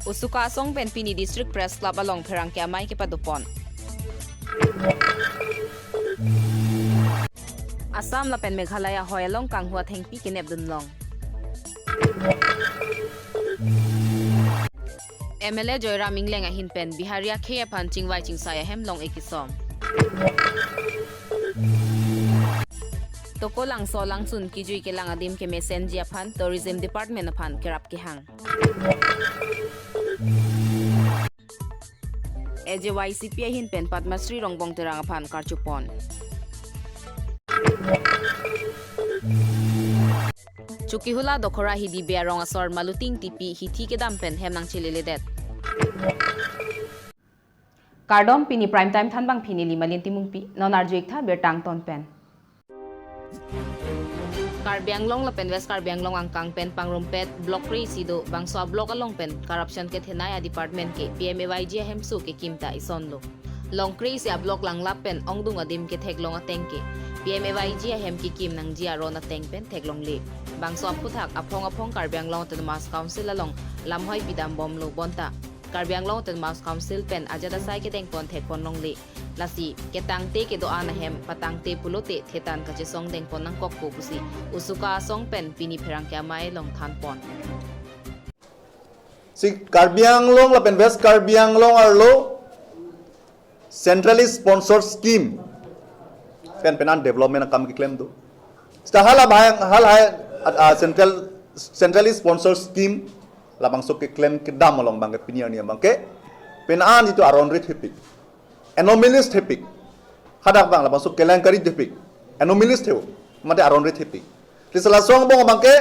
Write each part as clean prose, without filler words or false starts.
Usuka song pen pini district press club along perang kya mai ke padupon. Assam la pen Meghalaya hoyalong kanghua thengpi kinep dunlong. MLA Joyram Ingleng a hinpen Biharia Khaya Pan Chingwai Chingsaya Hemlong Ekisom. Toko lang so lang sun kijui ke lang adim ke messenger pan tourism department pan kerap ke hang. AJYCP hinpen Padmasri Rongbong terang pan karchupon. Chukihula dokora hidi bearong asor maluting tipi hithi ke dampen hemnang chililidet. Kardom pini prime time thanbang pini limalin timungpi nonarjuik tha bertang ton pen. Karbianglong la pen West Karbianglong angkang pen pangrumpet block re sido bangso block along pen corruption ke thenaya department ke PMAYG hemsu ke kimta isonlo. Long kre si block lang lapen ongdung adim ke theklong ateng ke PMAYG hem ki kim nang jia ron ateng pen theklong le. Bangso aputhak apong Karbianglong Autonomous Council along lamhoi bidam bom lo bonta. Karbianglong Autonomous Council pen ajada sai ke tengpon thekpon long le. Lasi ketangte ke doa na hem patangte pulote thetan kache song dengpon nang kokko pusi usuka song pen pini pherang kya mai long thanpon. Si Karbianglong la pen West Karbianglong arlo centrally sponsored scheme pen penan development kam ki claim do. Sta hala hai centrally sponsored scheme labang sok ke claim ke dam along bang ke pinier ni bang ke penan itu aron rate hipik anomalous hipik hadak bang labang sok kelankari hipik anomalous theo mate aron rate hipik lisala song bong bang ke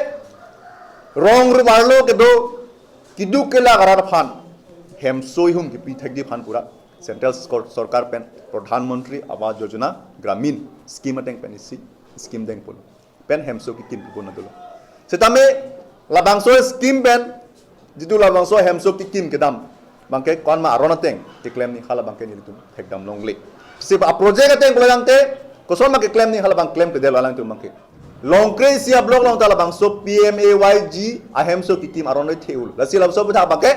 wrong ru barlo ke do kidu ke la garar phan hem soi hum ki pithak di phan pura central sarkar pen pradhan mantri awas yojana gramin scheme ateng pen isi scheme deng pol pen hem so ki kim ko na dolo setame labang so scheme pen jitu labang so hem so ki kim kedam bangke kon ma arona teng ke claim ni hala bangke ni tu hekdam long le sip a project ateng bolang te ko so ma ke claim ni hala bang claim ke del alang tu bangke long kre sia blok long tala bang so PMAYG a hem so ki kim arona theul la sil so butha bangke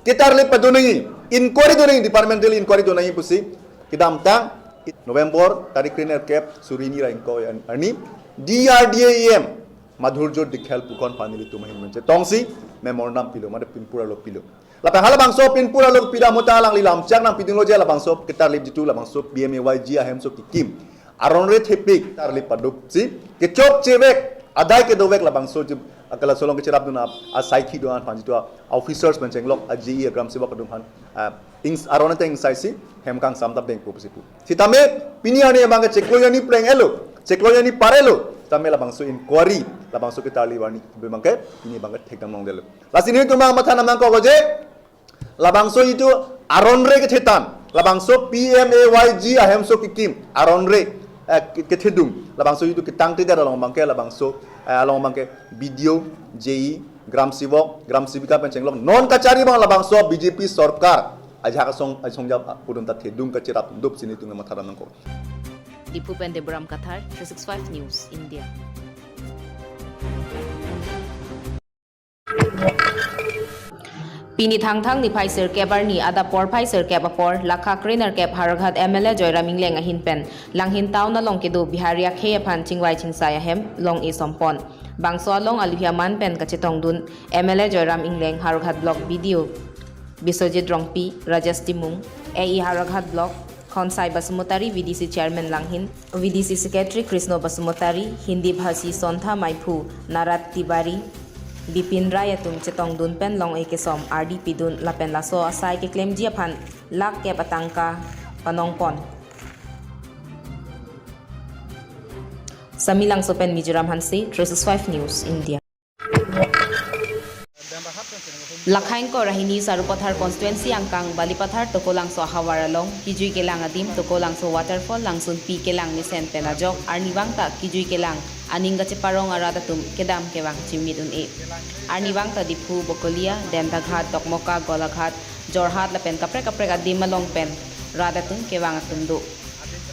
kitar le padunai inquiry donai departmental inquiry donai pusi kidam tang November tarik kriner cap surini ra inko ani DRDAM madhurjo dikhel pukon panili tu mahin menche tongsi memorandum pilo made pinpura lok pilo la hala bangso pinpura lok pida mutalang lilam chang nang piding loja la bangso kitar lip jitu la bangso PMAYG ahem so kikim aron re thepik tar lip paduk si ke chok chewek adai ke dowek la bangso jib akala solong ke cherap duna a saiki doan panjitu officers mencheng lok a GE gram siba padum han ings aron te ing saisi hemkang samta bank pusipu sitame piniani bangke chekloyani pleng elo chekloyani parelo tamela bangso inquiry la bangso kita liwani bemangke ini bangke thekam nong delo lasini tu mang matha namang ko goje la bangso itu aron re ke thetan la bangso PMAYG ahem so kikim aron re ke thedum la bangso itu kitang te dar long bangke la bangso along bangke video JE gram sivika pencenglong non kacari bang la bangso BJP sarkar aja ka song jab pudun ta thedum ka chirap dup sini tu matha namang ko Dipupen Debram Qatar 365 News India. Pini thang ni Pfizer kebarni ada por Pfizer kebapor lakha trainer kep haraghat MLA Joyram Ingleng a hinpen langhin taw na long kedo Biharia Khaya Pan Chingwai Chingsaya hem long isompon bangso long alihya man pen kachitong dun MLA Joyram Ingleng haraghat blog video Bisojit Rongpi Rajas Timung AE haraghat blog Khonsai Basumotari VDC Chairman Langhin VDC Secretary Krishno Basumotari Hindi Bhasi Sontha Maiphu Narat Tibari Bipin Rayatum Chetong Dun Pen Long Ekesom RDP Dun Lapen Laso Asai ke claim jia phan lak ke patangka panongpon Samilang Sopen Mizoram Hansi 365 News India Lakhain ko rahini sarupathar constituency angkang balipathar tokolang so hawaralong kijui kelang adim tokolang so waterfall langsun pi kelang ni sen penajok arniwang ta kijui kelang aninga cheparong aradatum kedam kewang chimidun e arniwang ta dipu bokolia denta ghat tokmoka golaghat jorhat lapen kapre adim malong pen radatum kewang atumdo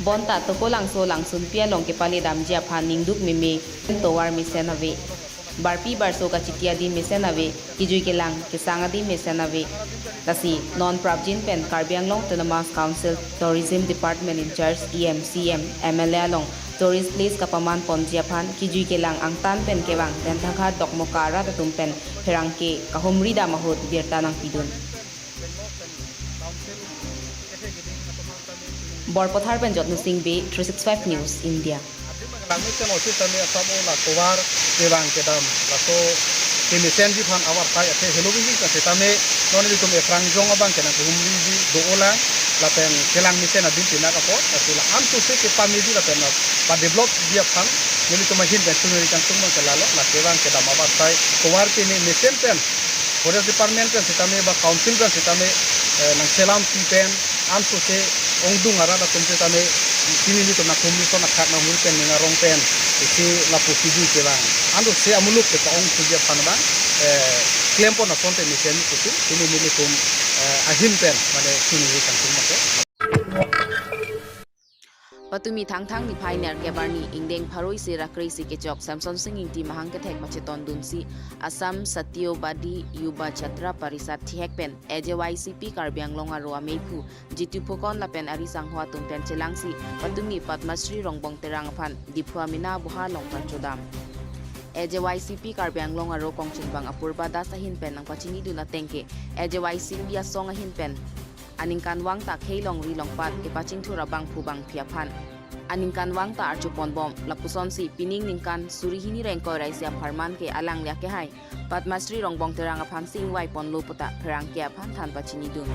bonta tokolang so langsun pi along ke pali dam jia phan ningduk mimi towar misenave barpi barso ka chitia din mesenave kijui kelang kesanga din mesenave kasi non prabjin pen Karbiang Long Autonomous Council Tourism Department in charge EMCM MLA long tourist place kapaman ponjiapan kijui kelang ang tan pen kewang den thakha dokmokara tatum pen herangke kahumri da mahut birta nang pidun Borpothar pen jotnu sing be 365 News India Langit kan osi tami asamo la kowar kewang kedam la so kimisen ji phan awar pai ate hello bi ka setame noni tum e frangjong abang kenan humri ji doola la pen kelang misen adin tina ka po asila am to se ke pamidi la pen pa develop dia phan noni tum hin ben tunuri kan tum ka lalo la kewang kedam awar pai kowar ke ni misen pen forest department kan setame ba council kan setame nang selam ti pen am to se ongdung ara da tum setame kini ni to na kumni to na khat na hur pen ni rong pen isi la posidi ke bang ando se amuluk ke paong tuja panba claim po na fonte ni sen ko tu kini ni tum ahin pen mane kini kan tum make Patumi thang ni phai ner ke barni ingdeng pharoi se rakri si ke chok Samson Singh ti mahang ke thek macheton dunsi Assam Satyobadi Yuba Chatra Parisat thek pen AJYCP Karbiang Long aro ameipu jitu phokon la pen ari sanghwa tum pen chelangsi patumi Padmasri Rongbong terang phan diphu amina buha long pan chodam AJYCP Karbiang Long aro kongchin bang apurba da sahin pen nang pachini duna tengke AJYCP ya song ahin pen Aningkan wang ta kheilong rilong pat ke paching thura bang phu bang phiaphan Aningkan wang ta archupon bom lapuson si pining ningkan surihini rengko raisia pharman ke alang lya ke hai Padmasri Rongbong terang aphan sing wai pon lo puta pherang ke aphan than pachini dun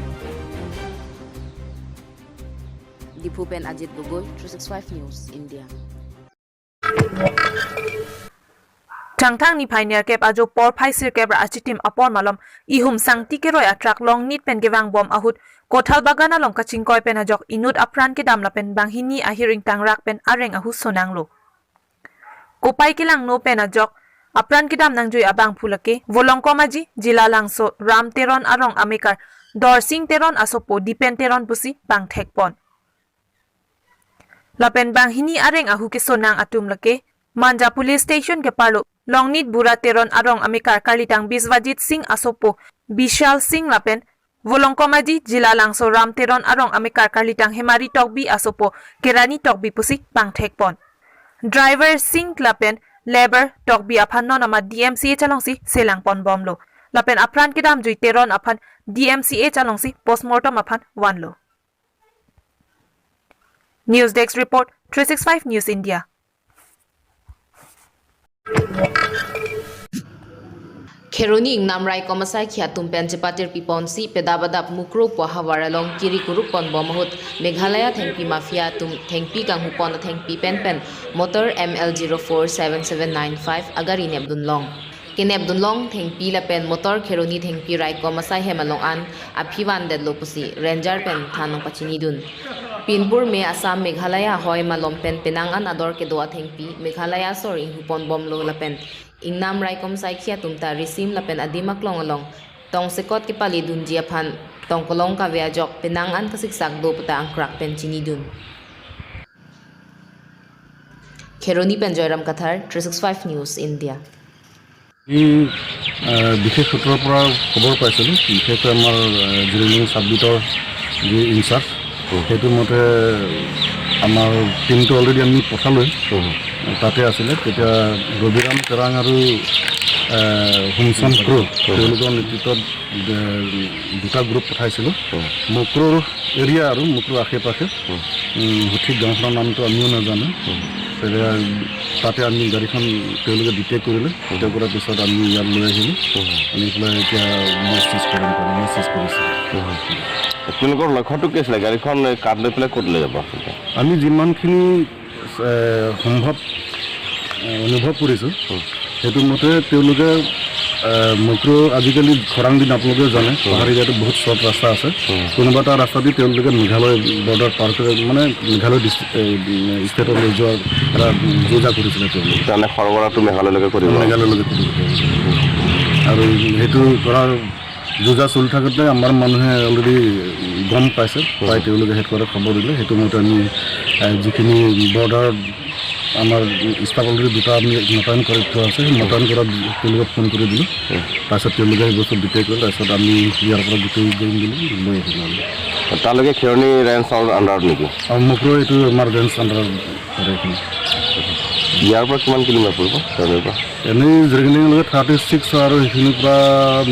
Dipupen Ajit Gogoi 365 News India Tangtang ni pioneer kep ajo por phaisir kebra achitim apon malom ihum sangti ke roi atrak long nit pen gewang bom ahut kothal bagana long kaching koi pen ajok inut apran ke damla pen banghini ahiring tangrak pen areng ahu sonanglo kopai kilang no pen ajok apran ke dam nangjui abang phulake volongkomaji jila langso ram teron arong amikar dorsing teron asopo dipen teron pusi bang thekpon lapen banghini areng ahu ke sonang atum lake Manja Police Station ke parlo Longnit Bura Teron Arong Amikar Kalitang Biswajit Singh Asopo Bishal Singh Lapen Volongkomaji Jila Langso Ram Teron Arong Amikar Kalitang Hemari Tokbi Asopo Kerani Tokbi Pusi Pang Thekpon Driver Singh Lapen Labor Tokbi Aphan non ama DMCA chalongsi Selang Pon Bomlo Lapen Apran Kedam Jui Teron Aphan DMCA chalongsi Postmortem Aphan Wanlo News Desk Report 365 News India Kheroni Namrai Komasai Khia Tumpen Chepatir Piponsi Pedabadap Mukro Pohawaralong Kiri Kurupon Bomahut Meghalaya Thengpi Mafia Tum Thengpi Ganghupon Thengpi Penpen Motor ML047795 Agari Nebdunlong Kinebdunlong Thengpi Lapen Motor Kheroni Thengpi Rai Komasai Hemalong An Aphiwan Dedlopusi Ranger Pen Thanong Pachinidun Pinpur me Assam Meghalaya Hoi Malom Pen Penangan Ador ke doa Thengpi Meghalaya Sor Hupon Bomlo Lapen Ingnam Rai Komsai Khia Tumta Risim Lapen Adimak Long Along Tong Sekot ki Pali Dun Jiaphan Tong Kolong ka Viajok Penangan Kasiksak do Pata ang Krak Pen Chinidun Kheroni Pen Joyram Kathar 365 News India বিশেষ সূত্ৰৰ পৰা খবৰ পাইছিলোঁ বিশেষকৈ আমাৰ জিৰ'লিং ছাবমিটৰ যি in-charge সেইটো মতে আমাৰ টিমটো অলৰেডি আমি পঠালোঁ তাতে আছিলে তেতিয়া ৰবিৰাম তেৰাং আৰু হোমচন ক্ৰু তেওঁলোকৰ নেতৃত্বত দুটা গ্ৰুপ পঠাইছিলোঁ মক্ৰুৰ এৰিয়া আৰু মক্ৰুৰ আশে পাশে সঠিক গাঁওখনৰ নামটো আমিও নাজানো তাতে আমি গাড়ীখন তেওঁলোকে ডিটেক্ট কৰিলে ডিটেক্ট কৰাৰ পিছত আমি ইয়াত লৈ আহিলোঁ আনি পেলাই এতিয়া মেছেজ কৰিছোঁ আপোনালোকৰ লক্ষ্যটো কি আছিলে গাড়ীখন কাট লৈ পেলাই ক'ত লৈ যাব আমি যিমানখিনি সম্ভৱ অনুভৱ কৰিছোঁ সেইটো মতে তেওঁলোকে মক্ৰো আজিকালি খৰাং দিন আপোনালোকে জানে পাহাৰ এৰিয়াটো বহুত শ্বৰ্ট ৰাস্তা আছে কোনোবা এটা ৰাস্তা দি তেওঁলোকে মেঘালয় বৰ্ডাৰ পাৰ কৰি মানে মেঘালয় ষ্টেটলৈ যোৱাৰ এটা যোজা কৰিছিলে তেওঁলোকে তাৰমানে সৰবৰাহটো মেঘালয়লৈকে কৰিব আৰু সেইটো কৰাৰ যোজা চলি থাকোঁতে আমাৰ মানুহে অলৰেডি গম পাইছে পাই তেওঁলোকে সেইটো খবৰ দিলে সেইটো মতে আমি যিখিনি বৰ্ডাৰ আমাৰ ষ্টাফ অলৰেডি দুটা আমি মোতায়েন কৰি থোৱা আছে সেই মোতায়েন কৰা তেওঁলোকক ফোন কৰি দিলোঁ তাৰপিছত তেওঁলোকে সেই বস্তু ডিটেক্ট কৰিলে তাৰপিছত আমি ইয়াৰ পৰা গোটেই গেম দিলোঁ লৈ আহিলোঁ আমি তালৈকে খেৰণি ৰেঞ্জৰ আণ্ডাৰত নেকি আৰু মোকো এইটো আমাৰ ৰেঞ্জ আণ্ডাৰত পৰে এইখিনি ইয়াৰ পৰা কিমান কিলোমিটাৰ পৰিব খেৰণিৰ পৰা এনেই জিৰগিনিলৈকে 36 আৰু সেইখিনিৰ পৰা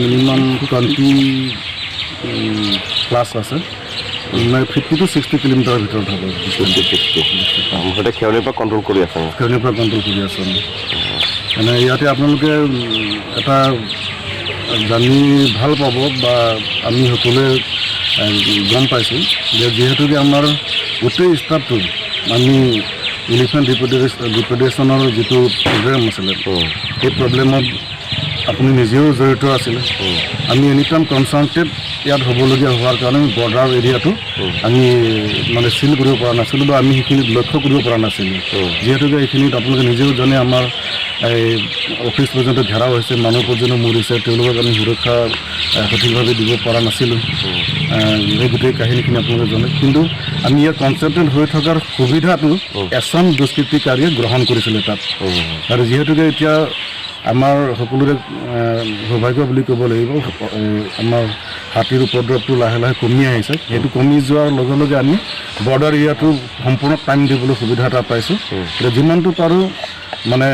মিনিমাম 20 প্লাছ আছে 50 to 60 কিলোমিটাৰৰ ভিতৰত হ'ব মুঠতে খেৰণিৰ পৰা কণ্ট্ৰল কৰি আছে খেৰণিৰ পৰা কণ্ট্ৰল কৰি আছে মানে ইয়াতে আপোনালোকে এটা জানি ভাল পাব বা আমি সকলোৱে গম পাইছোঁ যে যিহেতুকে আমাৰ গোটেই ষ্টাফটো আমি এলিফেণ্ট ৰিপ্ৰডাকশ্যনৰ যিটো প্ৰগ্ৰেম আছিলে সেই প্ৰব্লেমত আপুনি নিজেও জড়িত আছিলে আমি এনি টাইম কনচাৰ্টেড ইয়াত হ'বলগীয়া হোৱাৰ কাৰণে বৰ্ডাৰ এৰিয়াটো আমি মানে চিল কৰিব পৰা নাছিলোঁ বা আমি সেইখিনিত লক্ষ্য কৰিব পৰা নাছিলোঁ যিহেতুকে এইখিনিত আপোনালোকে নিজেও জানে আমাৰ এই অফিচ পৰ্যন্ত ঘেৰাও হৈছে মানুহ পৰ্যন্ত মৰিছে তেওঁলোকক আমি সুৰক্ষা সঠিকভাৱে দিব পৰা নাছিলোঁ এই গোটেই কাহিনীখিনি আপোনালোকে জানে কিন্তু আমি ইয়াত কনচেন্ট্ৰেট হৈ থকাৰ সুবিধাটো এছাম দুষ্কৃতিকাৰীয়ে গ্ৰহণ কৰিছিলে তাত আৰু যিহেতুকে এতিয়া আমাৰ সকলোৰে সৌভাগ্য বুলি ক'ব লাগিব আমাৰ হাতীৰ উপদ্ৰৱটো লাহে লাহে কমি আহিছে সেইটো কমি যোৱাৰ লগে লগে আমি বৰ্ডাৰ এৰিয়াটো সম্পূৰ্ণ টাইম দিবলৈ সুবিধা এটা পাইছোঁ এতিয়া যিমানটো পাৰোঁ মানে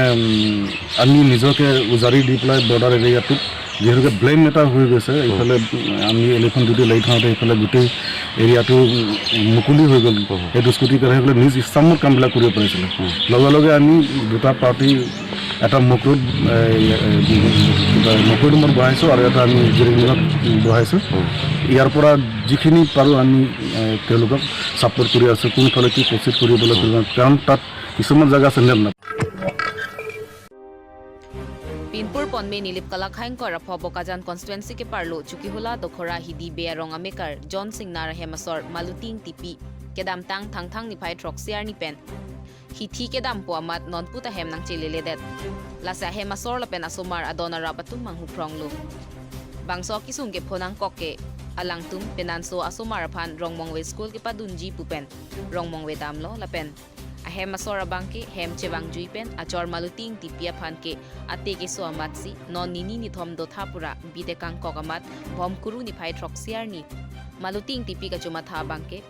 আমি নিজকে উজাৰি দি পেলাই বৰ্ডাৰ এৰিয়াটোত যিহেতুকে ব্লেম এটা হৈ গৈছে এইফালে আমি এলিফেণ্ট ডিউটি লাগি থাকোঁতে এইফালে গোটেই এৰিয়াটো মুকলি হৈ গ'ল সেই দুষ্কৃতিকাৰীসকলে নিজ ইচ্ছামত কামবিলাক কৰিব পাৰিছিলে লগে লগে আমি দুটা পাৰ্টি এটা মকৰুত মকৰুমত বহাইছোঁ আৰু এটা আমি জিৰগিনিত বহাইছোঁ ইয়াৰ পৰা যিখিনি পাৰোঁ আমি তেওঁলোকক ছাপোৰ্ট কৰি আছোঁ কোনফালে কি প্ৰচিড কৰিবলৈ কাৰণ তাত কিছুমান জেগা আছে নেট নাপায় Pinpur Ponme Nilip Kalakhaingkor Phobokajan constituency ke parlo Chukihula Dokhora Hidi Bearong Amekar John Singh Nar Hemasor Maluting Tipi Kedam Tang Thang Thang Nipai Troxiar Nipen Hithi Kedam Puamat Non Puta Hem Nang Chileledet Lasa Hemasor Lapen Asomar Adona Rabatum Manghu Pronglo Bangso Kisung ke Ponang Koke Alangtum Penanso Asomar Pan Rongmongwe School ke Padunji Pupen Rongmongwe Damlo Lapen Ahem Masora Bangke, Hem Chevang Juipen, Achor Maluting, Tipia Panke, Ateke So Amatsi, Non Nini ni Tom Dothapura, Bidekang Kogamat, Bom Kuru ni Pai Troxiarni, Maluting Tipika Chumatha Banke,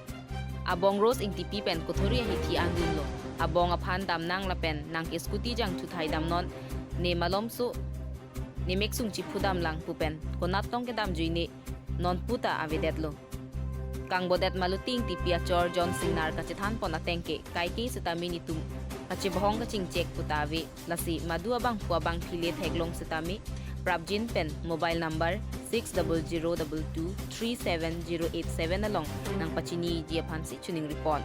Abong Rose ing Tipi Pen Kotoria Hiti Angulo, Abong Apan Dam Nang Lapen, Nangke Skuti Jang Tutai Dam Non, Ne Malomso, Ne Mexung Chipudam Lang Pupen, Konatong Kedam Juine, Non Puta Avedetlo. Kang bodet maluting tipi achor John Singh Nar kachithan pona tengke kaiki sitami nitum kachibhong kaching check putavi lasi madua bang puwa bang phile theglong sitami Prabjin pen mobile number 6002237087 along nang pachini dia phansi chuning report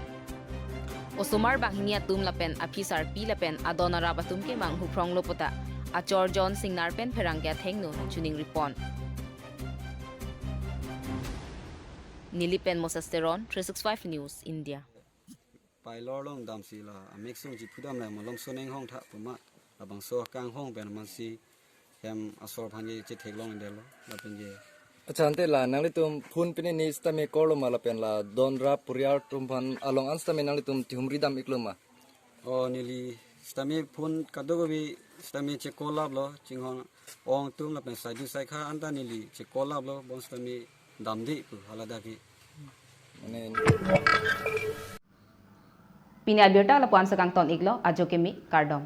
Osomar bang hinia tum lapen afisar pi lapen adona rabatum ke mang huprong lopota achor John Singh Nar pen pherangya thengno chuning report Nilipen Mosasteron 365 News India Pailor long dam sila mixung ji pudam la malom soneng hong tha puma abang so kang hong ben man si hem asor phanje che theklong indelo la penje acha ante la nang litum phun pini ni stame korlo mala pen la donra puriar tumpan along anstame nang litum tihumri dam ikloma o nili stame phun kadogobi stame che kolab lo chinghong ong tum la pen sai du sai kha anta nili che kolab lo bon stame damdi pu halada ki Pina Alberta la puan sa kang ton iglo ajo kemi kardom